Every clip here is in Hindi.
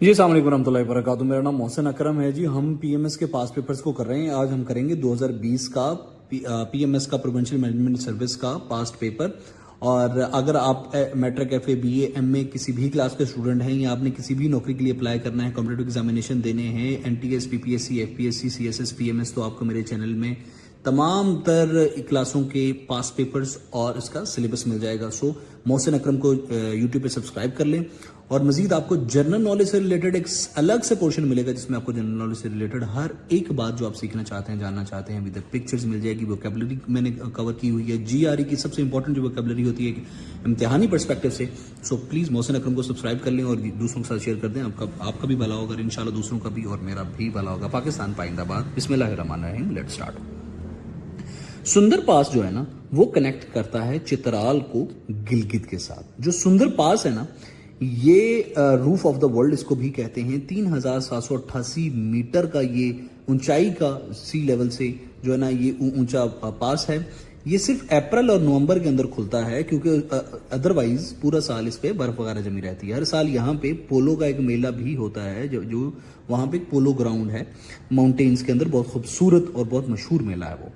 जी अस्सलाम वालेकुम रहमतुल्लाहि व बरकातुहू। मेरा नाम मोहसिन अकरम है जी। हम पीएमएस के पास पेपर्स को कर रहे हैं। आज हम करेंगे 2020 का पीएमएस का प्रोविंशियल मैनेजमेंट सर्विस का पास्ट पेपर। और अगर आप मैट्रिक एफए बीए एमए किसी भी क्लास के स्टूडेंट हैं या आपने किसी भी नौकरी के लिए अप्लाई करना है, कॉम्पिटिटिव एग्जामिनेशन देने हैं, NTS PPSC FPSC CSS PMS, तो आपको मेरे चैनल में तमाम तर क्लासों के पास पेपर्स और इसका सिलेबस मिल जाएगा। सो मोहसिन अकरम को यूट्यूब पे सब्सक्राइब कर लें। और मजीद आपको जनरल नॉलेज से रिलेटेड एक अलग से पोर्शन मिलेगा जिसमें आपको जनरल नॉलेज से रिलेटेड हर एक बात जो आप सीखना चाहते हैं, जानना चाहते हैं, विद पिक्चर्स मिल जाएगी। वोकैबुलरी मैंने कवर की हुई है, जीआरई की सबसे इंपॉर्टेंट जो वोकैबुलरी होती है इम्तिहानी पर्सपेक्टिव से। सो प्लीज़ मोहसिन अकरम को सब्सक्राइब कर लें और दूसरों के साथ शेयर कर दें। आपका भी भला होगा इंशाल्लाह, दूसरों का भी, और मेरा भी भला होगा। पाकिस्तान पाइंदाबाद। बिस्मिल्लाहिर्रहमानिर्रहीम, लेट्स स्टार्ट। सुंदर पास जो है ना, वो कनेक्ट करता है चित्राल को गिलगित के साथ। जो सुंदर पास है ना, ये रूफ ऑफ द वर्ल्ड इसको भी कहते हैं। 3788 मीटर का ये ऊंचाई का सी लेवल से जो है ना ये ऊंचा पास है। ये सिर्फ अप्रैल और नवंबर के अंदर खुलता है क्योंकि अदरवाइज पूरा साल इस पे बर्फ वगैरह जमी रहती है। हर साल यहाँ पे पोलो का एक मेला भी होता है, जो वहाँ पे एक पोलो ग्राउंड है माउंटेन्स के अंदर, बहुत खूबसूरत और बहुत मशहूर मेला है वो।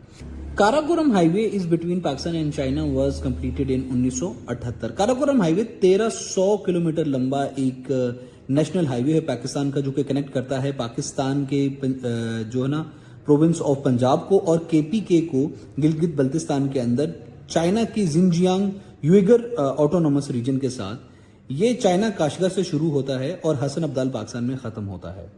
Karakoram highway is between Pakistan and China was completed in 1978। Karakoram highway 1300 kilometre लंबा एक नेशनल हाईवे है पाकिस्तान का, जो कि कनेक्ट करता है पाकिस्तान के जो है ना प्रोविंस ऑफ पंजाब को और केपीके को गिलगित बल्तिस्तान के अंदर चाइना की जिनजियांग युइगर ऑटोनोमस रीजन के साथ। ये चाइना काशगर से शुरू होता है और हसन अब्दाल पाकिस्तान में खत्म होता है।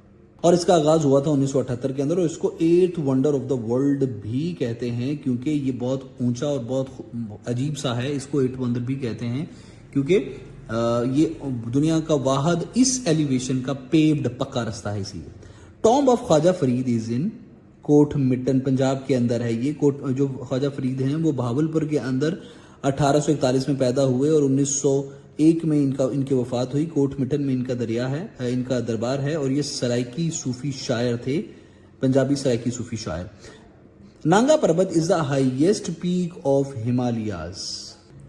और इसका आगाज हुआ था 1978 के अंदर। और इसको 8th wonder of the world भी कहते हैं क्योंकि ये बहुत ऊंचा और बहुत अजीब सा है। इसको 8th वंडर भी कहते हैं क्योंकि ये दुनिया का वाहद इस एलिवेशन का पेव्ड पक्का रास्ता है। इसीलिए tomb of Khwaja Farid is in Kot Mithan, Punjab के अंदर है। ये कोट जो ख्वाजा फरीद हैं वो बहावलपुर के अंदर 1841 में पैदा हुए और 1901 में इनकी वफात हुई। कोट मिटन में इनका इनका दरबार है। और ये सराइकी सूफी शायर थे, पंजाबी सराइकी सूफी शायर। नांगा पर्वत is the highest peak of Himalayas.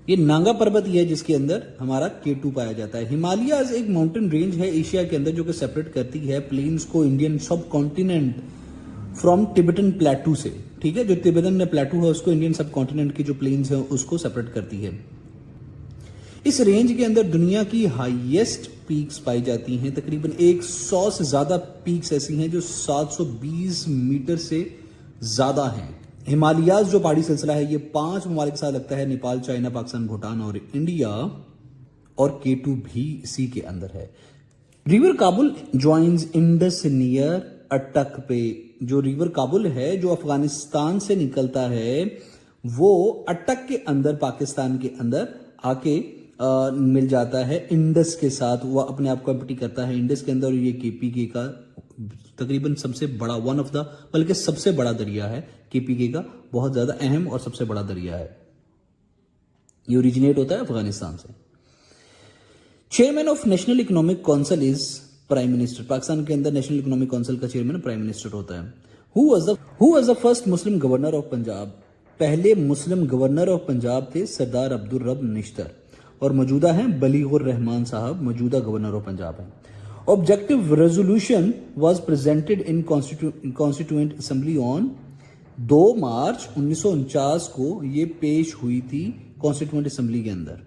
ये नांगा पर्वत ही है जिसके अंदर हमारा K2 पाया जाता है। हिमालयाज एक माउंटेन रेंज है एशिया के अंदर जो कि सेपरेट करती है प्लेन्स को इंडियन सब कॉन्टिनेंट फ्रॉम टिबेटन प्लेटू से। ठीक है, जो तिब्बतन प्लेटू है उसको इंडियन सब कॉन्टिनेंट की जो प्लेन्स है उसको सेपरेट करती है। इस रेंज के अंदर दुनिया की हाईएस्ट पीक्स पाई जाती हैं। तकरीबन 100 से ज्यादा पीक्स ऐसी हैं जो 720 मीटर से ज्यादा हैं। हिमालयाज जो पहाड़ी सिलसिला है ये 5 ममालिक के साथ लगता है, नेपाल, चाइना, पाकिस्तान, भूटान और इंडिया। और K2 भी इसी के अंदर है। River Kabul joins Indus near अटक पे। जो रिवर काबुल है जो अफगानिस्तान से निकलता है वो अटक के अंदर पाकिस्तान के अंदर आके मिल जाता है इंडस के साथ। वो अपने आप को एम्प्टी करता है इंडस के अंदर। ये केपीके का तकरीबन सबसे बड़ा बल्कि सबसे बड़ा दरिया है। केपीके का बहुत ज्यादा अहम और सबसे बड़ा दरिया है। ये ओरिजिनेट होता है अफगानिस्तान से। Chairman of national economic council is prime minister. Pakistan के अंदर नेशनल इकोनॉमिक काउंसिल का चेयरमैन प्राइम मिनिस्टर होता है। Who was the first Muslim governor of Punjab. पहले मुस्लिम गवर्नर ऑफ पंजाब थे सरदार अब्दुल रब निश्तर और मौजूदा हैं बलीगुर रहमान साहब, मौजूदा गवर्नर ऑफ पंजाब हैं। Objective resolution was presented in constituent assembly on 2 मार्च 1949 को ये पेश हुई थी कॉन्स्टिट्यूएंट असेंबली के अंदर।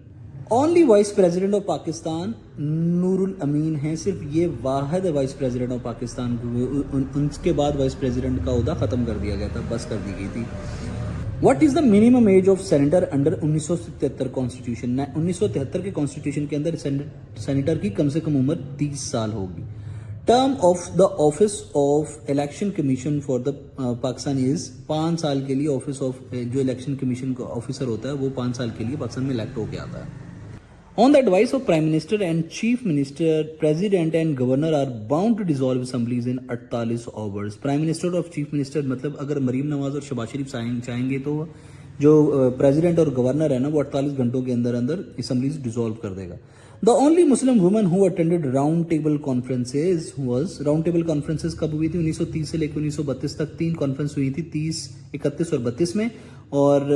Only vice president of Pakistan Nurul Amin है। सिर्फ ये वाहिद वाइस प्रेसिडेंट ऑफ पाकिस्तान। उनके बाद वाइस प्रेसिडेंट का ओहदा खत्म कर दिया गया था, बस कर दी गई थी। What is the minimum age of senator under 1973 constitution. 1973 के कॉन्स्टिट्यूशन के अंदर सेनेटर की कम से कम उम्र 30 साल होगी। Term of the office of election commission for the Pakistan is 5 साल के लिए। ऑफिस ऑफ जो इलेक्शन कमीशन का ऑफिसर होता है वो 5 साल के लिए पाकिस्तान में इलेक्ट होकर आता है। On the advice of Prime Minister and Chief Minister, President and Governor are bound to dissolve assemblies in 48 hours. Prime Minister और Chief Minister मतलब अगर मरीम नवाज और शहबाज शरीफ चाहेंगे तो जो प्रेसिडेंट और गवर्नर है ना वो 48 घंटों के अंदर अंदर असम्बलीज डिसॉल्व कर देगा। The only Muslim woman who attended round table conferences was. Round table conferences कब हुई थी? 1930 से लेकर 1932 तक 3 कॉन्फ्रेंस हुई थी, 30, 31 और 32 में। और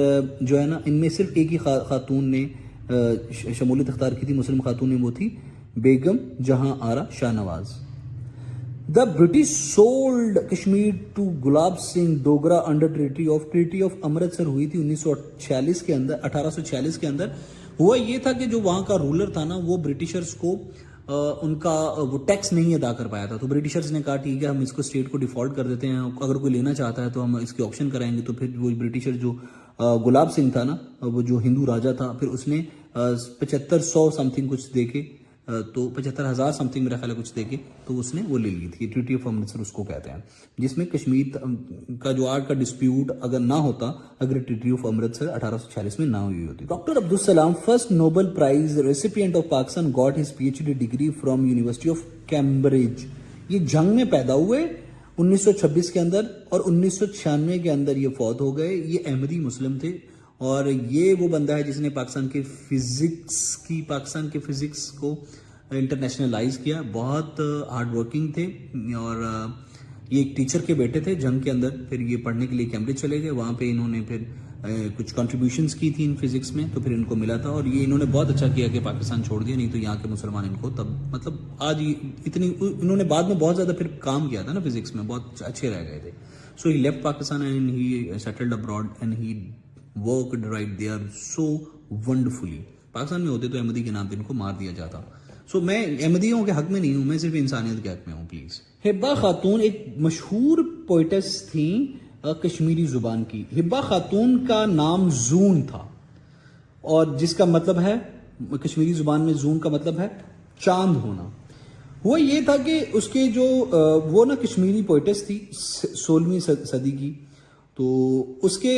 जो है ना इनमें सिर्फ एक ही खातून ने शमूलियत अख्तियार की थी, मुस्लिम खातून ने, वो थी Begum Jahan Ara Shahnawaz. The British sold Kashmir to Gulab Singh Dogra under treaty of Amritsar हुई थी 1946 के अंदर। 1846 के अंदर हुआ ये था कि जो वहां का रूलर था ना, वो ब्रिटिशर्स को उनका वो टैक्स नहीं अदा कर पाया था। तो ब्रिटिशर्स ने कहा ठीक है, हम इसको स्टेट को डिफॉल्ट कर देते हैं, अगर कोई लेना चाहता है तो हम इसकी ऑप्शन कराएंगे। तो फिर वो ब्रिटिशर जो गुलाब सिंह था ना, वो जो हिंदू राजा था, फिर उसने 7500 समथिंग कुछ देके, तो 75,000 समथिंग मेरा ख्याल है कुछ देके, तो उसने वो ले ली थी। ट्रीटी ऑफ अमृतसर उसको कहते हैं, जिसमें कश्मीर का जो आर्ट का डिस्प्यूट अगर ना होता, अगर ट्रीटी ऑफ अमृतसर 1846 में ना हुई होती। Doctor Abdul Salam, first Nobel prize recipient of Pakistan, got his PhD degree from university of Cambridge. ये जंग में पैदा हुए 1926 के अंदर, और 1996 के अंदर ये फौत हो गए। ये अहमदी मुस्लिम थे, और ये वो बंदा है जिसने पाकिस्तान के फिजिक्स को इंटरनेशनलाइज किया। बहुत हार्ड वर्किंग थे, और ये एक टीचर के बेटे थे जंग के अंदर। फिर ये पढ़ने के लिए कैम्ब्रिज चले गए, वहाँ पे इन्होंने फिर कुछ कंट्रीब्यूशंस की थी इन फिजिक्स में, तो फिर इनको मिला था। और ये इन्होंने बहुत अच्छा किया कि पाकिस्तान छोड़ दिया, नहीं तो यहाँ के मुसलमान इनको तब मतलब आज इतनी, इन्होंने बाद में बहुत ज़्यादा फिर काम किया था ना फिजिक्स में, बहुत अच्छे रह गए थे। So he left Pakistan and he settled abroad and he worked right there so wonderfully. Pakistan में होते तो अहमदी के नाम पे इनको मार दिया जाता। सो मैं अहमदियों के हक में नहीं हूँ, मैं सिर्फ इंसानियत के हक में हूँ प्लीज। हिब्बा खातून एक मशहूर पोइटस थी कश्मीरी जुबान की। हिब्बा खातून का नाम जून था, और जिसका मतलब है कश्मीरी जुबान में जून का मतलब है चांद होना। वो ये था कि उसके जो वो ना कश्मीरी पोइटस थी 16वीं सदी की। तो उसके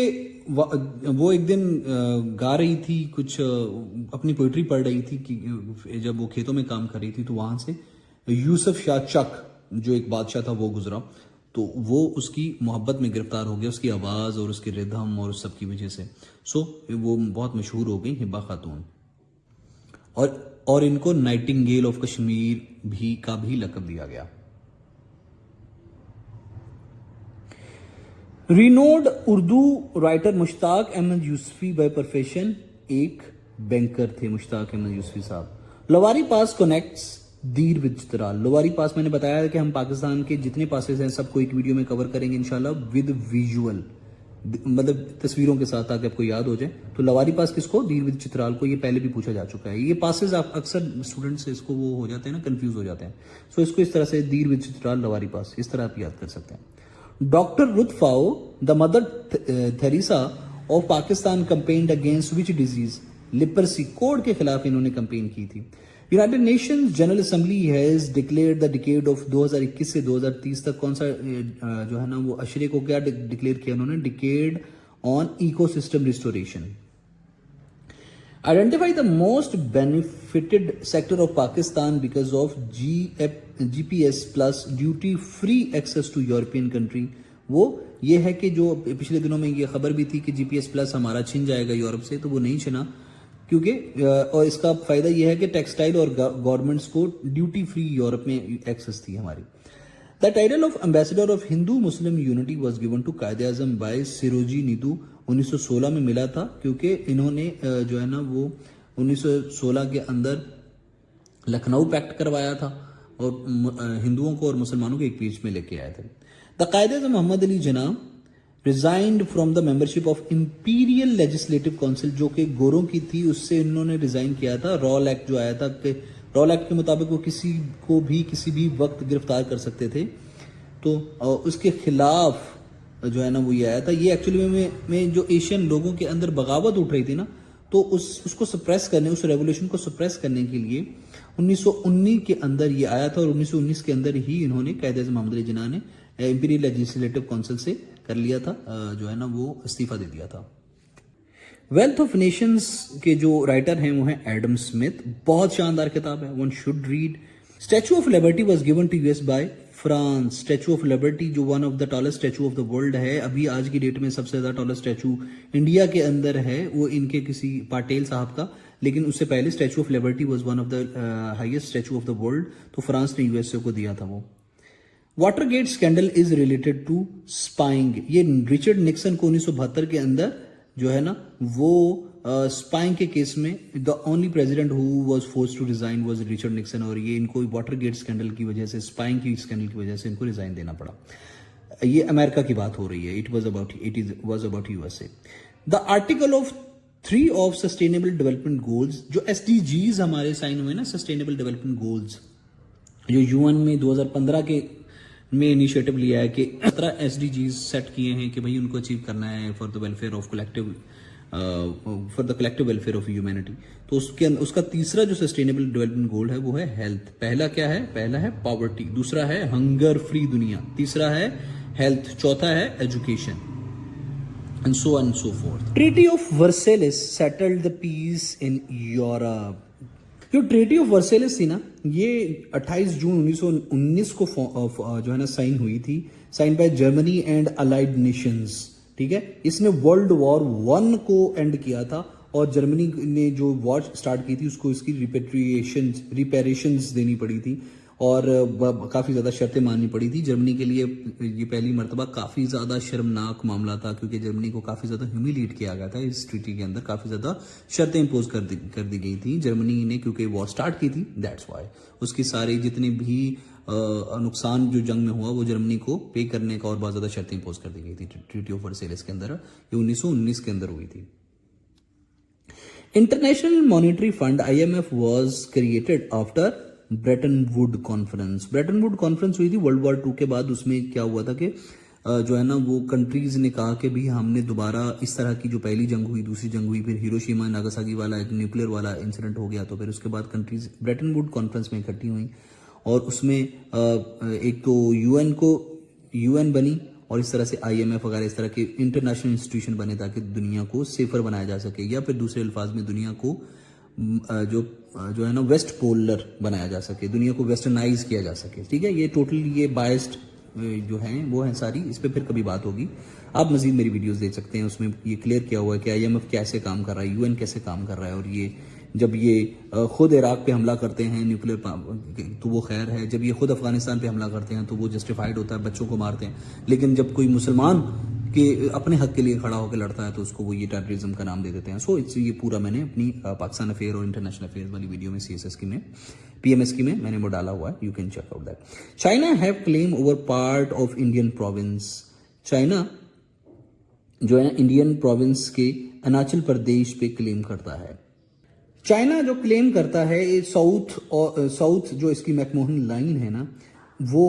वो एक दिन गा रही थी कुछ, अपनी पोइट्री पढ़ रही थी कि जब वो खेतों में काम कर रही थी, तो वहां से यूसुफ शाह चक जो एक बादशाह था वो गुजरा। तो वो उसकी मोहब्बत में गिरफ्तार हो गया, उसकी आवाज़ और उसकी रिदम और उस सब की वजह से। सो वो बहुत मशहूर हो गई हिब्बा खातून, और इनको नाइटिंगेल ऑफ कश्मीर का भी लक़ब दिया गया। Renowned Urdu writer Mushtaq Ahmed Yusufi by profession एक बैंकर थे Mushtaq Ahmed Yusufi Sahab. Lowari pass connects Dir with Chitral. Lowari pass मैंने बताया है कि हम पाकिस्तान के जितने पासेस हैं सबको एक वीडियो में कवर करेंगे इंशाल्लाह विद विजुअल, मतलब तस्वीरों के साथ, ताकि आपको याद हो जाए। तो लवारी पास किसको? दीर विद चित्राल को। ये पहले भी पूछा जा चुका है। ये पासेस आप अक्सर स्टूडेंट्स इसको वो हो जाते हैं ना, कंफ्यूज हो जाते हैं। सो इसको इस तरह से दीर विद चित्राल लवारी पास, इस तरह आप याद कर सकते हैं। Doctor Ruth Pfau, the Mother Teresa of Pakistan, campaigned against which disease? Leprosy, कोड के खिलाफ इन्होंने कंपेन की थी। United Nations General Assembly has declared the decade of 2021 से 2030 तक कौन सा जो है ना वो अशरे को क्या डिक्लेयर किया उन्होंने? Decade on ecosystem restoration. Identify the most benefited sector of Pakistan because of GPS plus duty free access to European country. वो ये है कि जो पिछले दिनों में ये खबर भी थी कि GPS प्लस हमारा छिन जाएगा यूरोप से, तो वो नहीं छिना, क्योंकि और इसका फायदा यह है कि टेक्सटाइल और गारमेंट्स को ड्यूटी फ्री यूरोप में एक्सेस थी हमारी। The title of ambassador of Hindu Muslim unity was given to Quaid-e Azam bye सिरोजी नीदू 1916 में मिला था, क्योंकि इन्होंने जो है ना वो 1916 के अंदर लखनऊ पैक्ट करवाया था और हिंदुओं को और मुसलमानों को एक बीच में लेके आए थे। The Quaid e Azam Mohammad Ali Jinnah resigned from the membership of imperial legislative council, जो कि गोरों की थी, उससे इन्होंने रिजाइन किया था। रॉल एक्ट जो आया था, रॉल एक्ट के मुताबिक वो किसी को भी किसी भी वक्त गिरफ्तार कर सकते थे, तो उसके खिलाफ जो है ना वो ये आया था। ये एक्चुअली में जो एशियन लोगों के अंदर बगावत उठ रही थी ना, तो उसको सप्रेस करने, उस रेवोल्यूशन को सप्रेस करने के लिए 1919 के अंदर ये आया था, और 1919 के अंदर ही इन्होंने कायदे आज़म मोहम्मद अली जिन्ना ने इंपीरियल लेजिस्लेटिव काउंसिल से कर लिया था, जो है ना वो इस्तीफा दे दिया था। वेल्थ ऑफ नेशंस के जो राइटर हैं वो हैं एडम स्मिथ। बहुत शानदार किताब है, one should read. Statue of liberty was given to US by France. Statue of Liberty जो one of the tallest statue of the world है, अभी आज की डेट में सबसे ज्यादा टॉलेस्ट स्टैचू इंडिया के अंदर है, वो इनके किसी पाटेल साहब का, लेकिन उससे पहले statue of liberty was one of the highest statue of the world, तो फ्रांस ने यूएसए को दिया था वो। Watergate scandal is related to spying. ये रिचर्ड निक्सन को 1972 के अंदर जो है ना वो स्पाइंग के केस में the only president who was forced to resign was Richard Nixon, और ये इनको वाटर गेट स्कैंडल की वजह से, स्पाइंग की स्कैंडल की वजह से इनको रिजाइन देना पड़ा। ये अमेरिका की बात हो रही है, it was about USA. The article of 3 of sustainable development goals, जो SDGs हमारे साइन हुए ना, सस्टेनेबल डेवलपमेंट गोल्स, जो यूएन में 2015 के में इनिशिएटिव लिया है कि 17 SDGs सेट किए हैं कि भाई उनको अचीव करना है for the welfare of collective welfare of humanity. तो उसका तीसरा जो सस्टेनेबल डेवलपमेंट गोल है वो है हेल्थ। पहला क्या है? पहला है पॉवर्टी, दूसरा है हंगर फ्री दुनिया, तीसरा है हेल्थ, चौथा है education, and so on and so forth. Treaty of Versailles settled the peace in Europe. जो ट्रीटी ऑफ वर्सेलिस थी ना, ये 28 जून 1919 को जो है ना साइन हुई थी, sign by Germany and allied nations. ठीक है, इसने वर्ल्ड वॉर 1 को एंड किया था, और जर्मनी ने जो वॉर स्टार्ट की थी उसको इसकी रिपेरेशंस देनी पड़ी थी, और काफ़ी ज़्यादा शर्तें माननी पड़ी थी जर्मनी के लिए। ये पहली मर्तबा काफ़ी ज़्यादा शर्मनाक मामला था, क्योंकि जर्मनी को काफ़ी ज़्यादा ह्यूमिलिएट किया गया था इस ट्रीटी के अंदर, काफ़ी ज़्यादा शर्तें इम्पोज कर दी गई थी जर्मनी ने, क्योंकि वॉर स्टार्ट की थी, दैट्स वाई। उसकी सारी जितनी भी नुकसान जो जंग में हुआ वो जर्मनी को पे करने का और बहुत ज़्यादा शर्तें इम्पोज कर दी गई थी ट्रीटी ऑफ वर्सेलिस के अंदर। ये 1919 के अंदर हुई थी। International monetary fund IMF was created after Brayton would conference. Brayton would conference हुई थी वर्ल्ड वॉर 2 के बाद। उसमें क्या हुआ था कि जो है ना वो कंट्रीज ने कहा कि भी हमने दोबारा इस तरह की जो पहली जंग हुई, दूसरी जंग हुई, फिर हिरोशिमा नागासाकी वाला एक न्यूक्लियर वाला इंसिडेंट हो गया, तो फिर उसके बाद कंट्रीज ब्रेटन वुड कॉन्फ्रेंस में इकट्ठी हुई, और उसमें एक तो यूएन बनी, और इस तरह से IMF वगैरह इस तरह के इंटरनेशनल इंस्टीट्यूशन बने ताकि दुनिया को सेफर बनाया जा सके, या फिर दूसरे अल्फाज में दुनिया को जो है ना वेस्ट पोलर बनाया जा सके, दुनिया को वेस्टर्नाइज किया जा सके। ठीक है, ये टोटली ये बायस्ड जो हैं वो हैं सारी, इस पर फिर कभी बात होगी। आप मजीद मेरी वीडियोस देख सकते हैं, उसमें ये क्लियर किया हुआ है कि IMF कैसे काम कर रहा है, UN कैसे काम कर रहा है, और ये जब ये खुद इराक पे हमला करते हैं न्यूक्लियर तो वो खैर है, जब ये खुद अफगानिस्तान पे हमला करते हैं तो वो जस्टिफाइड होता है, बच्चों को मारते हैं, लेकिन जब कोई मुसलमान के अपने हक के लिए खड़ा होकर लड़ता है तो उसको वो ये टेररिज्म का नाम दे देते हैं। सो ये पूरा मैंने अपनी पाकिस्तान अफेयर और इंटरनेशनल अफेयर्स वाली वीडियो में CSS की में PMS की में मैंने वो डाला हुआ है, you can check out that. China have claim over part of Indian province. China जो है इंडियन प्रोविंस के अरुणाचल प्रदेश पे क्लेम करता है। चाइना जो क्लेम करता है ये साउथ जो इसकी मैकमोहन लाइन है ना, वो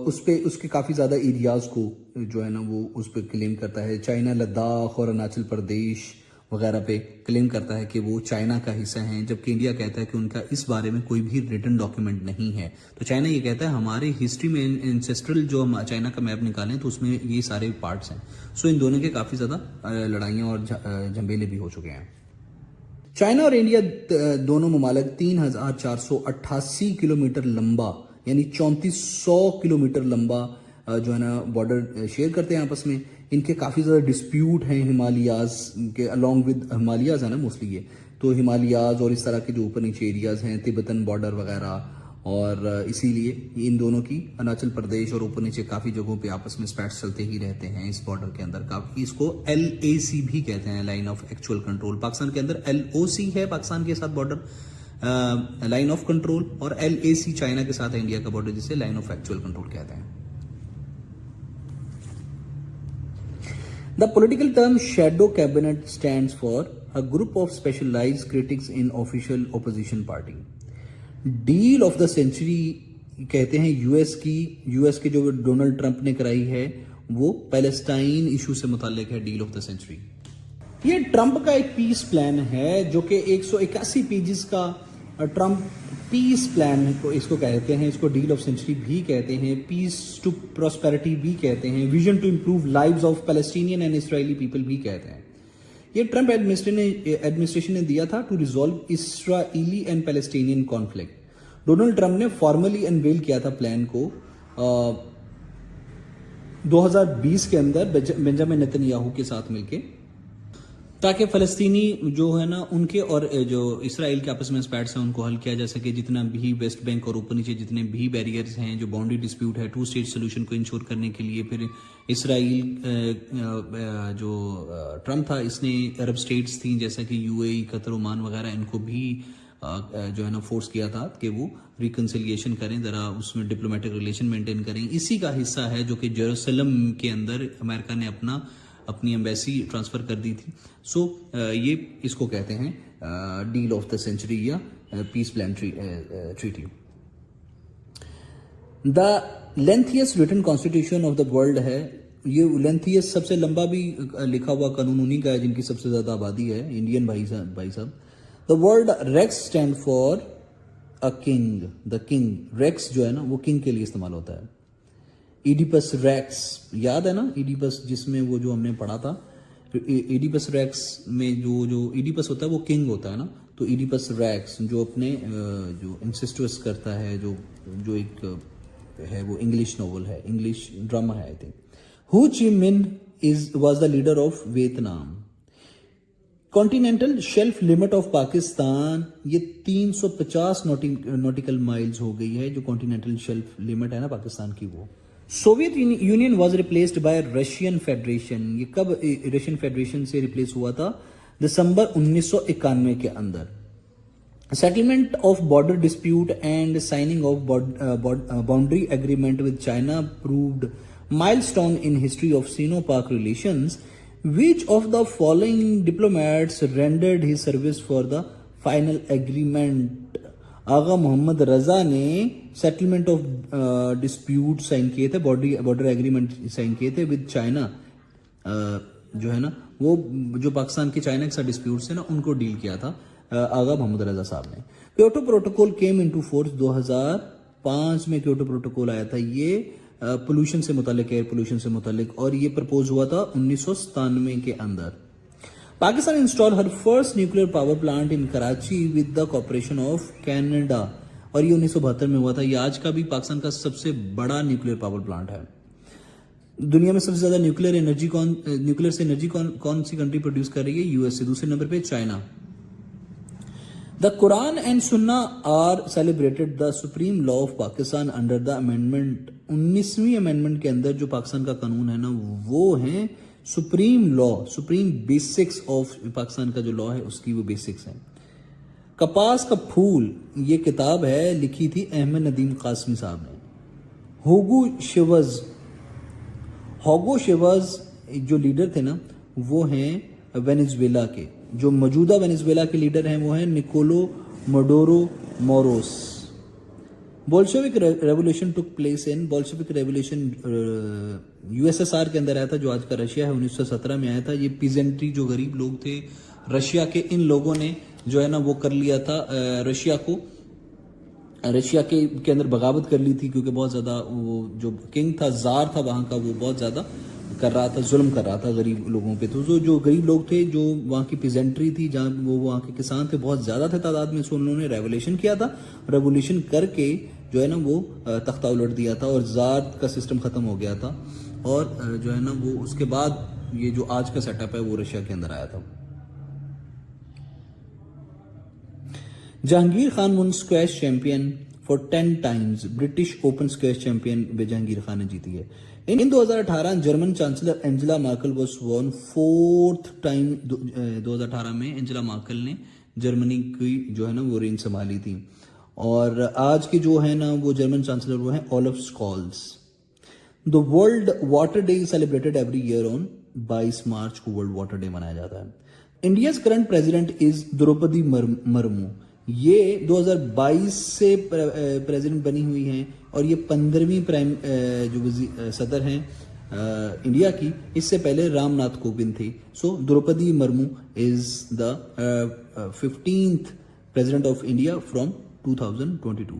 उस पे उसके काफ़ी ज़्यादा एरियाज़ को जो है ना वो उस पर क्लेम करता है। चाइना लद्दाख और अरुणाचल प्रदेश वगैरह पे क्लेम करता है कि वो चाइना का हिस्सा हैं, जबकि इंडिया कहता है कि उनका इस बारे में कोई भी रिटन डॉक्यूमेंट नहीं है। तो चाइना ये कहता है हमारे हिस्ट्री में एंसेस्ट्रल जो हम चाइना का मैप निकालें तो उसमें ये सारे पार्ट्स हैं। सो इन दोनों के काफ़ी ज़्यादा लड़ाइयाँ और झंबेले भी हो चुके हैं। चाइना और इंडिया दोनों ममालिक 3488 किलोमीटर लंबा यानी 3400 किलोमीटर लंबा जो है ना बॉर्डर शेयर करते हैं आपस में। इनके काफ़ी ज़्यादा डिस्प्यूट हैं हिमालयाज़ के, अलॉन्ग विद हिमालयाज़ है ना मोस्टली ये, तो हिमालयाज़ और इस तरह के जो ऊपर नीचे एरियाज़ हैं, तिब्बतन बॉर्डर वगैरह, और इसीलिए इन दोनों की अरुणाचल प्रदेश और ऊपर नीचे काफ़ी जगहों पे आपस में स्पैट्स चलते ही रहते हैं इस बॉर्डर के अंदर। काफ़ी इसको LAC भी कहते हैं, line of actual control. Pakistan के अंदर LOC है पाकिस्तान के साथ बॉर्डर लाइन ऑफ कंट्रोल, और LAC चाइना के साथ है इंडिया का बॉर्डर, जिसे लाइन ऑफ एक्चुअल कंट्रोल कहते हैं। The political term shadow cabinet stands for a group of specialized critics in official opposition party. Deal of the century कहते हैं यूएस के जो डोनाल्ड ट्रंप ने कराई है वो पैलेस्टाइन इशू से मुताल्लिक है, डील ऑफ द सेंचुरी। ये ट्रंप का एक पीस प्लान है जो कि 181 पेजेस का ट्रंप पीस प्लान को इसको कहते हैं। इसको डील ऑफ सेंचुरी भी कहते हैं, पीस टू प्रॉस्पेरिटी भी कहते हैं, vision to improve lives of Palestinian and Israeli people भी कहते हैं। ये ट्रंप एडमिनिस्ट्रेशन ने दिया था to resolve Israeli and Palestinian conflict. Donald Trump ने फॉर्मली अनवेल किया था प्लान को 2020 के अंदर बेंजामिन नेतन्याहू के साथ मिलके। ताकि फ़लस्तीनी जो है ना उनके और जो इसराइल के आपस में स्पैट्स हैं उनको हल किया जा सके। जितना भी वेस्ट बैंक और ऊपर नीचे जितने भी बैरियर्स हैं, जो बाउंड्री डिस्प्यूट है, टू स्टेट सोल्यूशन को इंश्योर करने के लिए फिर इसराइल जो ट्रम्प था इसने अरब स्टेट्स थी जैसा कि यूएई, कतर, ओमान वगैरह, इनको भी जो है ना फोर्स किया था कि वो रिकन्सिलिएशन करें, ज़रा उसमें डिप्लोमेटिक रिलेशन मेंटेन करें। इसी का हिस्सा है जो कि जेरूसलम के अंदर अमेरिका ने अपनी एम्बेसी ट्रांसफ़र कर दी थी। सो ये इसको कहते हैं डील ऑफ द सेंचुरी या peace plan treaty. The lengthiest written constitution of the world है। ये लेंथियस्ट सबसे लंबा भी लिखा हुआ कानून उन्हीं का है जिनकी सबसे ज़्यादा आबादी है, इंडियन भाई साहब। The world rex stand for a king. The king rex जो है ना वो किंग के लिए इस्तेमाल होता है। इडिपस रेक्स याद है ना, इडिपस जिसमें वो जो हमने पढ़ा था, इडिपस रेक्स में जो इडिपस होता है वो किंग होता है ना, तो इडिपस रेक्स जो अपने जो इंसेस्टुअस करता है, जो एक है वो इंग्लिश नॉवल है, इंग्लिश ड्रामा है आई थिंक। हु ची मिन was the leader of Vietnam. Continental shelf limit of Pakistan, ये 350 नॉटिकल माइल्स हो गई है जो कॉन्टिनेंटल शेल्फ लिमिट है ना पाकिस्तान की वो। Soviet union was replaced by Russian federation. ये कब रशियन फेडरेशन से रिप्लेस हुआ था? दिसंबर 1991 के अंदर। Settlement of border dispute and signing of boundary agreement with China proved milestone in history of Sino Pak relations. Which of the following diplomats rendered his service for the final agreement? आगा मोहम्मद रजा ने सेटलमेंट ऑफ डिस्प्यूट साइन किए थे, बॉर्डर एग्रीमेंट साइन किए थे विद चाइना, जो है ना वो जो पाकिस्तान के चाइना के साथ डिस्प्यूट्स है ना उनको डील किया था आगा मोहम्मद रजा साहब ने। Kyoto protocol came into force 2005 में क्योटो प्रोटोकॉल आया था। ये पोल्यूशन से मुतालिक, एयर पोल्यूशन से मुतालिक, और ये प्रपोज हुआ था 1997 के अंदर। Pakistan install her first nuclear power plant in Karachi with the corporation of Canada, और ये 1972 में हुआ था। ये आज का भी पाकिस्तान का सबसे बड़ा न्यूक्लियर पावर प्लांट है। दुनिया में सबसे ज्यादा न्यूक्लियर से एनर्जी कौन सी कंट्री प्रोड्यूस कर रही है? यूएसए। दूसरे नंबर पे China. The Quran and Sunnah are celebrated the supreme law of Pakistan under the amendment। 19वीं अमेंडमेंट के अंदर जो पाकिस्तान का कानून है ना वो है supreme law, supreme basics of Pakistan का जो लॉ है उसकी वो बेसिक्स है। कपास का फूल ये किताब है, लिखी थी अहमद नदीम कासमी साहब ने। होगो शेवाज जो लीडर थे ना वो हैं वेनेजुएला के। जो मौजूदा वेनेजुएला के लीडर हैं वो हैं Nicolas Maduro Moros. Bolshevik revolution took place in, Bolshevik revolution USSR के अंदर आया था जो आज का रशिया है, 1917 में आया था। ये पीजेंट्री जो गरीब लोग थे रशिया के, इन लोगों ने जो है ना वो कर लिया था रशिया के अंदर बगावत कर ली थी, क्योंकि बहुत ज़्यादा वो जो किंग था, जार था वहाँ का, वो बहुत ज़्यादा कर रहा था, जुल्म कर रहा था गरीब लोगों पे। तो जो गरीब लोग थे, जो वहाँ की पीजेंट्री थी, जहाँ वो वहाँ के किसान थे, बहुत ज़्यादा थे तादाद में, सो उन्होंने रेवोल्यूशन किया था। रेवोल्यूशन करके जो है ना वो तख्ता उलट दिया था और जार का सिस्टम ख़त्म हो गया था। और जो है ना वो उसके बाद ये जो आज का सेटअप है वो रशिया के अंदर आया था। Jahangir Khan won squash champion for 10 times. British open squash champion Jahangir Khan ने जीती है। In 2018 German chancellor Angela Merkel was won 4th time. 2018 में एंजेला मार्केल ने जर्मनी की जो है ना वो रेंज संभाली थी। और आज के जो है ना वो जर्मन चांसलर वो है Olaf Scholz. The world water day celebrated every year on 22 March को वर्ल्ड वाटर डे मनाया जाता है। India's current president is Droupadi Murmu. ये 2022 से प्रेसिडेंट बनी हुई हैं और ये 15वीं प्राइम जो सदर हैं इंडिया की। इससे पहले रामनाथ कोविंद थे। So Draupadi Murmu is the 15th president of India from 2022।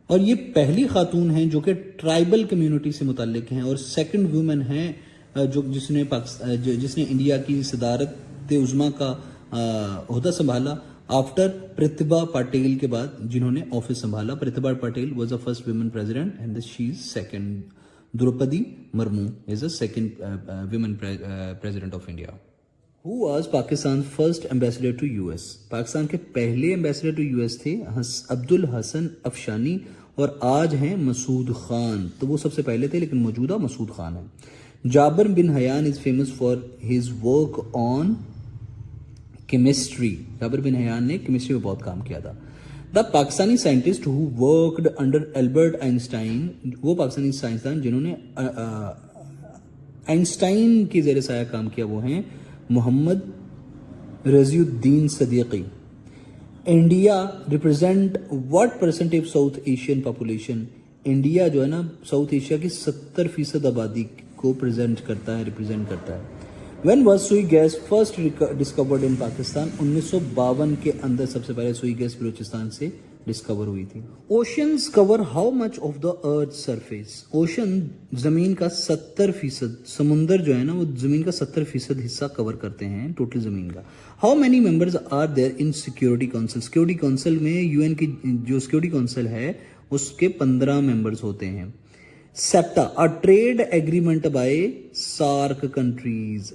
और ये पहली खातून हैं जो कि ट्राइबल कम्युनिटी से मुताल्लिक हैं और सेकंड वुमेन हैं जो जिसने इंडिया की सदारत उज़्मा का ओहदा संभाला आफ्टर प्रतिभा पाटिल के बाद, जिन्होंने ऑफिस संभाला। Pratibha Patil was the first women president and she is second. Draupadi Murmu is the second women president of India. Who was Pakistan's first ambassador to US? Pakistan के पहले एम्बेसडर टू यूएस थे अब्दुल हसन अफशानी और आज हैं मसूद खान। तो वो सबसे पहले थे लेकिन मौजूदा मसूद खान है। Jabir bin Hayyan is famous for his work on chemistry. Jabir bin Hayyan ने केमिस्ट्री में बहुत काम किया था। The Pakistani scientist who worked under Albert Einstein, वो पाकिस्तानी साइंसदान जिन्होंने आइंस्टाइन के ज़ेर साया काम किया वो हैं Mohammad Raziuddin Siddiqui. India represent what percentage South Asian population? India जो है ना साउथ एशिया की 70% आबादी को रिप्रेजेंट करता है। When was सुई gas first discovered in Pakistan? 1952 के अंदर सबसे पहले सुई गैस बलूचिस्तान से डिस्कवर हुई थी। Oceans cover how much of the earth surface? Ocean जमीन का 70%, समुंदर जो है ना वो जमीन का 70% हिस्सा कवर करते हैं टोटल जमीन का। How many members are there in security council? Security council में यूएन की जो सिक्योरिटी काउंसिल है उसके 15 मेंबर्स होते हैं। SAPTA, a trade agreement by SAARC countries.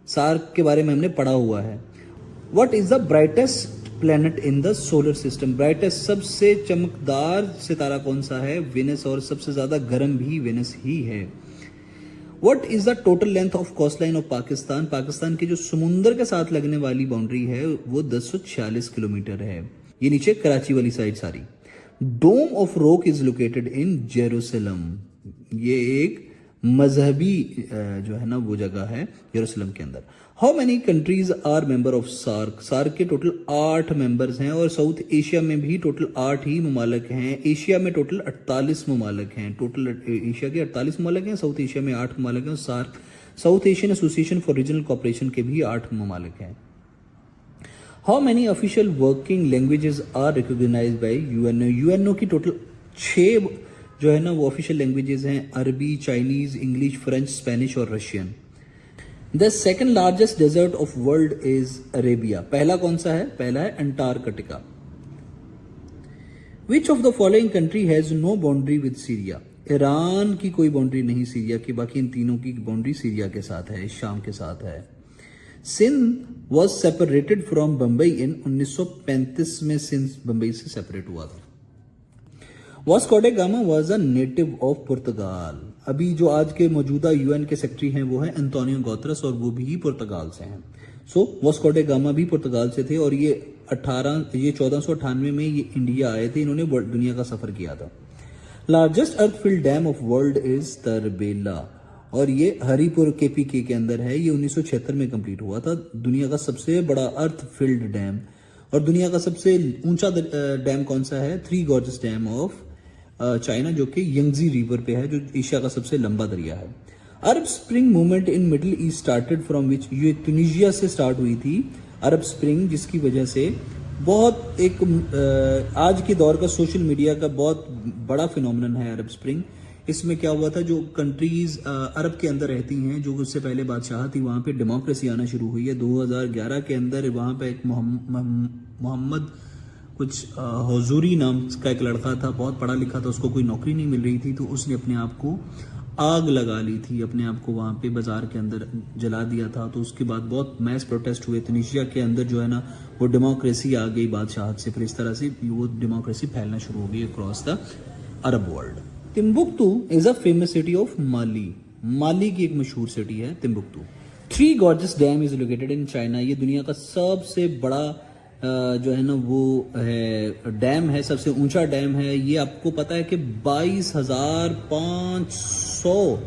SAARC के बारे में हमने पढ़ा हुआ है। What is the brightest planet in the solar system? Brightest सबसे चमकदार सितारा कौन सा है? वेनस, और सबसे ज्यादा गर्म भी वेनस ही है। What is the total length of coastline of Pakistan? Pakistan की जो समुंदर के साथ लगने वाली बाउंड्री है वो 1046 किलोमीटर है। ये नीचे कराची वाली साइड सारी। Dome of Rock is located in Jerusalem. ये एक मजहबी जो है ना वो जगह है यरूशलेम के अंदर। How many countries are member of SAARC? SAARC के टोटल 8 मेंबर्स हैं और साउथ एशिया में भी टोटल 8 ही ममालिक हैं। एशिया में टोटल 48 ममालिक हैं। टोटल एशिया के 48 ममालिक हैं, साउथ एशिया में 8 ममालिक हैं। SAARC South Asian Association for regional cooperation के भी 8 ममालिक हैं। How many official working languages are recognised by UNO? UNO की टोटल 6 जो है ना वो ऑफिशियल लैंग्वेजेस हैं, अरबी, चाइनीज, इंग्लिश, फ्रेंच, स्पेनिश और Russian. The second largest desert of world is Arabia. पहला कौन सा है? पहला है Antarctica. Which of the following country has no boundary with Syria? Iran की कोई बाउंड्री नहीं सीरिया की, बाकी इन तीनों की बाउंड्री सीरिया के साथ है, शाम के साथ है। Sindh was separated from Bombay in 1935 में सिंध बम्बई से सेपरेट हुआ था। Vasco da Gama was a native of Portugal. अभी जो आज के मौजूदा यूएन के सेक्रेटरी हैं वो है एंटोनियो गुतेरेस और वो भी पुर्तगाल से हैं। सो वास्को डे गामा भी पुर्तगाल से थे और ये 1498 में ये इंडिया आए थे। इन्होंने दुनिया का सफर किया था। Largest earth field dam of world is Tarbela और ये हरिपुर केपीके के अंदर है। ये 1976 में कंप्लीट हुआ था। दुनिया का सबसे बड़ा अर्थ फिल्ड डैम। और दुनिया का सबसे ऊंचा डैम कौन सा है? 3 गॉर्जस डैम ऑफ चाइना जो कि यंगजी रिवर पे है, जो एशिया का सबसे लंबा दरिया है। Arab spring movement in Middle East started from which? ये ट्यूनीशिया से स्टार्ट हुई थी अरब स्प्रिंग, जिसकी वजह से बहुत एक आज के दौर का सोशल मीडिया का बहुत बड़ा फिनोमिनन है अरब स्प्रिंग। इसमें क्या हुआ था, जो कंट्रीज अरब के अंदर रहती हैं, जो उससे पहले बादशाह थी, वहाँ पे डेमोक्रेसी आना शुरू हुई है। 2011 के अंदर वहाँ पे एक मोहम्मद कुछ हुजूरी नाम का एक लड़का था, बहुत पढ़ा लिखा था, उसको कोई नौकरी नहीं मिल रही थी, तो उसने अपने आप को आग लगा ली थी, अपने आप को वहाँ पे बाजार के अंदर जला दिया था। तो उसके बाद बहुत मैस प्रोटेस्ट हुए। तुनीशिया के अंदर जो है ना वो डेमोक्रेसी आ गई बादशाहत से, फिर इस तरह से वो डेमोक्रेसी फैलना शुरू हो गई across the Arab world. Timbuktu is a famous city of Mali. Mali की एक मशहूर सिटी है Timbuktu. 3 Gorges dam is located in China. ये दुनिया का सबसे बड़ा जो है ना वो है डैम है, सबसे ऊंचा डैम है। ये आपको पता है कि 22,500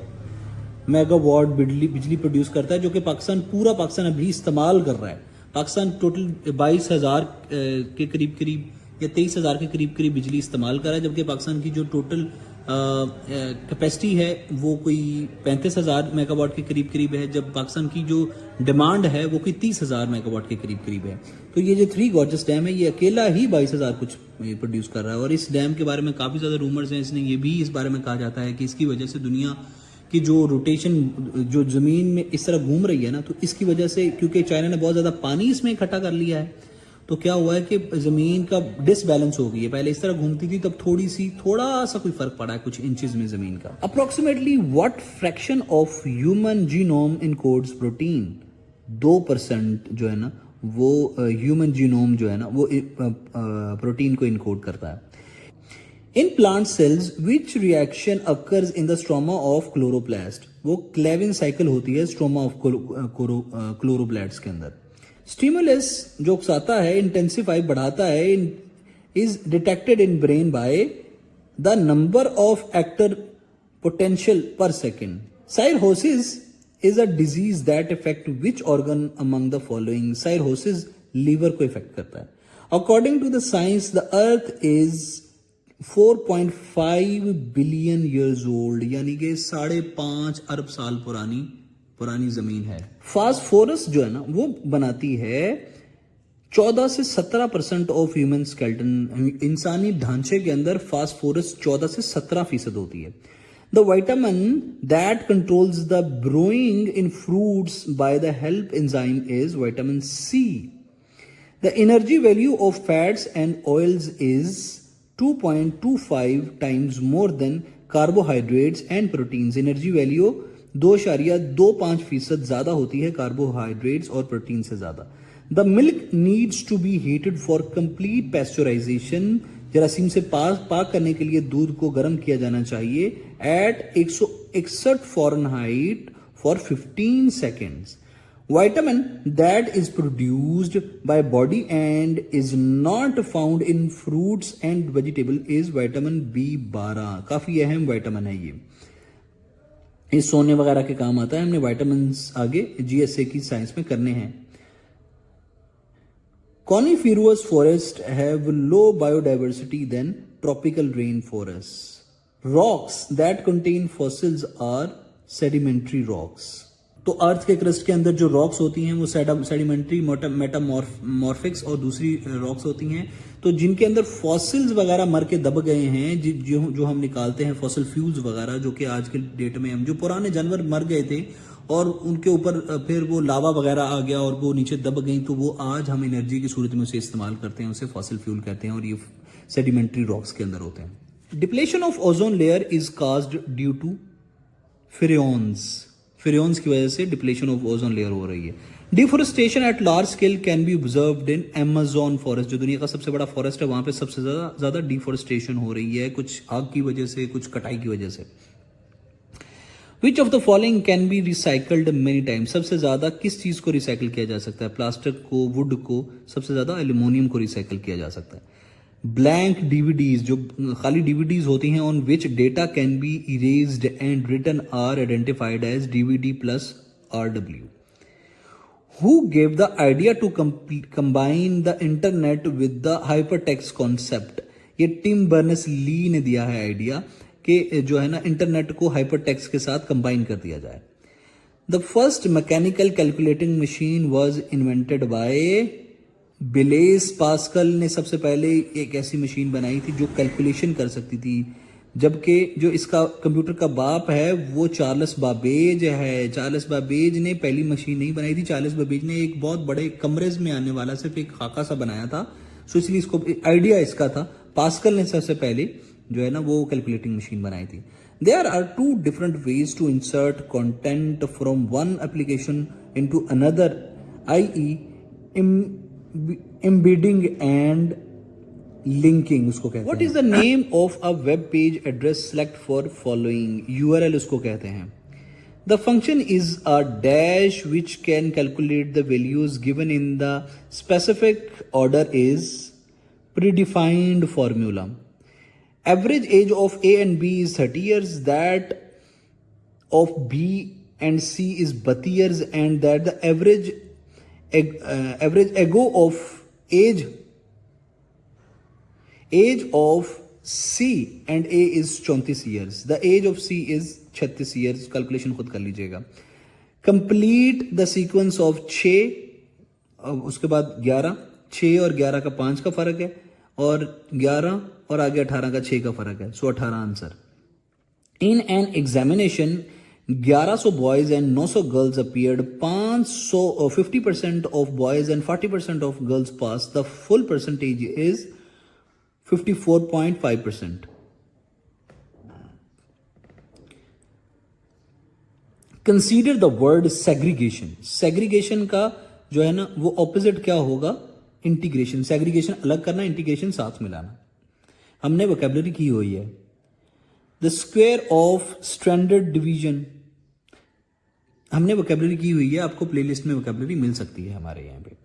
मेगावाट बिजली प्रोड्यूस करता है, जो कि पूरा पाकिस्तान अभी इस्तेमाल कर रहा है। पाकिस्तान टोटल 22,000 के करीब या 23,000 के करीब बिजली इस्तेमाल कर रहा है, जबकि पाकिस्तान की जो टोटल कैपेसिटी है वो कोई 35,000 मेगावाट के करीब है, जब पाकिस्तान की जो डिमांड है वो कोई 30,000 मेगावाट के करीब है। तो ये जो 3 गॉर्जस डैम है ये अकेला ही 22,000 कुछ प्रोड्यूस कर रहा है। और इस डैम के बारे में काफ़ी ज़्यादा रूमर्स हैं। इसने ये भी इस बारे में कहा जाता है कि इसकी वजह से दुनिया की जो रोटेशन जो ज़मीन में इस तरह घूम रही है ना, तो इसकी वजह से, क्योंकि चाइना ने बहुत ज़्यादा पानी इसमें इकट्ठा कर लिया है, तो क्या हुआ है कि जमीन का डिसबैलेंस हो गई है। पहले इस तरह घूमती थी, तब थोड़ा सा कोई फर्क पड़ा है कुछ इंचेस में जमीन का। Approximately what fraction of human genome encodes protein? 2% जो है ना वो ह्यूमन जीनोम जो है ना वो प्रोटीन को इनकोड करता है. In plant cells which reaction occurs in the stroma of chloroplast, वो क्लेविन साइकिल होती है स्ट्रोमा ऑफ क्लोरोप्लास्ट के अंदर. स्टिमुलस जो उकसाता है, इंटेंसिफाई बढ़ाता है, is detected in brain by the number of actor potential पर second. साइरहोसिस is a disease that affect which organ among the following? Cirrhosis liver को इफेक्ट करता है. According to the science, the earth is 4.5 billion years old, यानी कि 5.5 अरब साल पुरानी जमीन है. फास्फोरस जो है ना वो बनाती है 14 से 17% ऑफ ह्यूमन स्केलेटन. इंसानी ढांचे के अंदर फास्फोरस 14 से 17% होती है. The vitamin that controls the brewing in fruits by the help enzyme is vitamin C. The energy value of fats and oils is 2.25 times more than carbohydrates and proteins. Energy value 2.25% ज्यादा होती है कार्बोहाइड्रेट्स और प्रोटीन से ज्यादा. The milk needs to be heated for complete pasteurization. जरासीम से पाक करने के लिए दूध को गर्म किया जाना चाहिए at 161 Fahrenheit for 15 seconds. Vitamin that is produced by body and is not found in fruits and vegetable is vitamin B12. काफी अहम विटामिन है ये सोने वगैरह के काम आता है. हमने विटामिन आगे जीएसए की साइंस में करने हैं. Coniferous forests have low biodiversity than tropical rainforests. Rocks that contain fossils are sedimentary rocks. तो अर्थ के क्रस्ट के अंदर जो रॉक्स होती हैं वो सेडिमेंट्री मेटामॉर्फिक्स और दूसरी रॉक्स होती हैं. तो जिनके अंदर फॉसिल्स वगैरह मर के दब गए हैं, जो हम निकालते हैं फॉसिल फ्यूल्स वगैरह, जो कि आज के डेट में हम जो पुराने जानवर मर गए थे और उनके ऊपर फिर वो लावा वगैरह आ गया और वो नीचे दब गई, तो वो आज हम एनर्जी की सूरत में उसे इस्तेमाल करते हैं, उसे फॉसिल फ्यूल कहते हैं और ये सेडिमेंट्री रॉक्स के अंदर होते हैं. Depletion of ozone layer is caused due to freons की वजह से डिप्लेशन ऑफ ओजोन लेयर हो रही है. Deforestation at large scale can be observed in Amazon forest, जो दुनिया का सबसे बड़ा फॉरेस्ट है, वहां पे सबसे ज्यादा डिफोरेस्टेशन हो रही है, कुछ आग की वजह से, कुछ कटाई की वजह से. Which of the following can be recycled many times? सबसे ज्यादा किस चीज को रिसाइकल किया जा सकता है? प्लास्टिक को, वुड को, सबसे ज्यादा एल्यूमिनियम को रिसाइकल किया जा सकता है. ब्लैंक डीवीडीज, जो खाली डीवीडीज होती हैं, on which data can be erased and written are identified as DVD plus RW. Who gave the idea to combine the internet with the hypertext concept? ये टिम बर्नर्स-ली ने दिया है आइडिया कि जो है ना इंटरनेट को हाइपरटेक्स्ट के साथ कंबाइन कर दिया जाए. The first mechanical calculating machine was invented by Blaise Pascal ने सबसे पहले एक ऐसी मशीन बनाई थी जो कैलकुलेशन कर सकती थी, जबकि जो इसका कंप्यूटर का बाप है वो चार्ल्स बाबेज है. चार्ल्स बाबेज ने पहली मशीन नहीं बनाई थी. चार्ल्स बाबेज ने एक बहुत बड़े कमरे में आने वाला सिर्फ एक खाका सा बनाया था, सो इसलिए इसको आइडिया इसका था. पास्कल ने सबसे पहले जो है ना वो कैलकुलेटिंग मशीन बनाई थी. There are 2 different ways to insert content from one application into another, i.e. embedding and linking उसको कहते हैं. What is the name of a web page address select for following? URL उसको कहते हैं. The function is a dash which can calculate the values given in the specific order is predefined formula. Average age of A and B is 30 years, that of B and C is 32 years, and that the average ago of age of C and A is 34 years. The age of C is 36 years. Calculation खुद कर लीजिएगा. Complete the sequence of 6, उसके बाद 11, 6 और 11 का 5 का फर्क है, और 11 और आगे 18 का 6 का फर्क है, सो 18 answer. In an examination 1100 boys and 900 girls appeared. 50% of boys and 40% of girls pass. The full percentage is 54.5%. Consider the word segregation. Segregation का जो है ना वो ऑपोजिट क्या होगा? इंटीग्रेशन। सेग्रीगेशन अलग करना, इंटीग्रेशन साथ मिलाना। हमने वोकैबुलरी की हुई है। The square of standard division, हमने वोकैबुलरी की हुई है, आपको प्लेलिस्ट में वोकैबुलरी मिल सकती है हमारे यहाँ पे।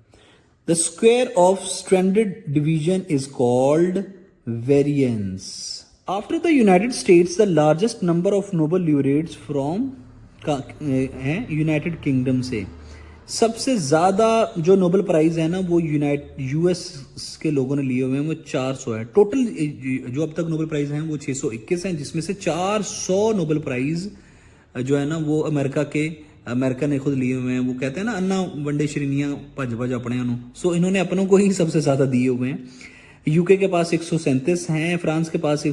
The square of standard division is called variance. After the United States the largest number of Nobel laureates from है यूनाइटेड किंगडम से। सबसे ज्यादा जो नोबेल प्राइज है ना वो यूएस के लोगों ने लिए हुए हैं, वो 400 है। टोटल जो अब तक नोबेल प्राइज हैं वो 621 हैं, जिसमें से 400 नोबेल प्राइज जो है ना वो अमेरिका ने खुद लिए हुए हैं। वो कहते हैं ना अन्ना वनडे श्रेणियां भज भज अपने नु, सो इन्होंने अपनों को ही सबसे ज्यादा दिए हुए हैं। यूके के पास 137 हैं, फ्रांस के पास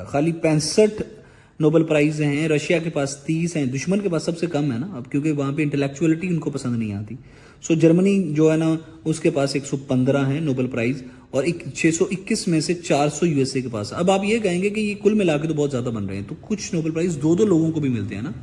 खाली 65 नोबेल प्राइज हैं, रशिया के पास 30 हैं, दुश्मन के पास सबसे कम है ना अब, क्योंकि वहाँ पे इंटेलेक्चुअलिटी उनको पसंद नहीं आती। सो जर्मनी जो है ना उसके पास 115 है नोबेल प्राइज, और 621 में से 400 यूएसए के पास। अब आप ये कहेंगे कि ये कुल मिला के तो बहुत ज्यादा बन रहे हैं, तो कुछ नोबेल प्राइज दो लोगों को भी मिलते हैं ना,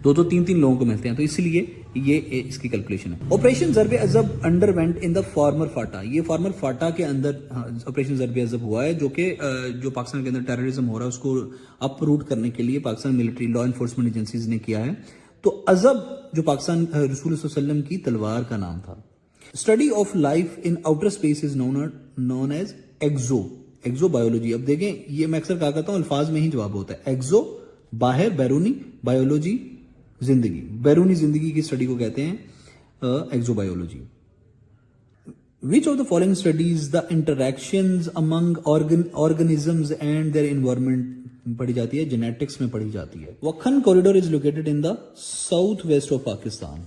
दो तीन लोगों को मिलते हैं, तो इसलिए ये इसकी कैलकुलेशन है। Operation Zarb Azb underwent in the former FATA, ये फार्मर फाटा के अंदर ऑपरेशन ज़र्ब अज़ब हुआ है, जो पाकिस्तान के अंदर टेररिज्म हो रहा है उसको अपरूट करने के लिए Pakistan military law enforcement agencies ने किया है। तो अज़ब जो पाकिस्तान रसूल सल्लल्लाहु अलैहि वसल्लम की तलवार का नाम था। Study of life in outer space is known as exobiology. अब देखें, ये मैं अक्सर कहा करता हूँ, अल्फाज में ही जवाब होता है। एक्सो बाहर, बैरूनी, बायोलॉजी जिंदगी, बैरूनी जिंदगी की स्टडी को कहते हैं exobiology. Which of the following studies the interactions among organisms and their environment पढ़ी जाती है? जेनेटिक्स में पढ़ी जाती है। Wakhan corridor is located in the south west of Pakistan.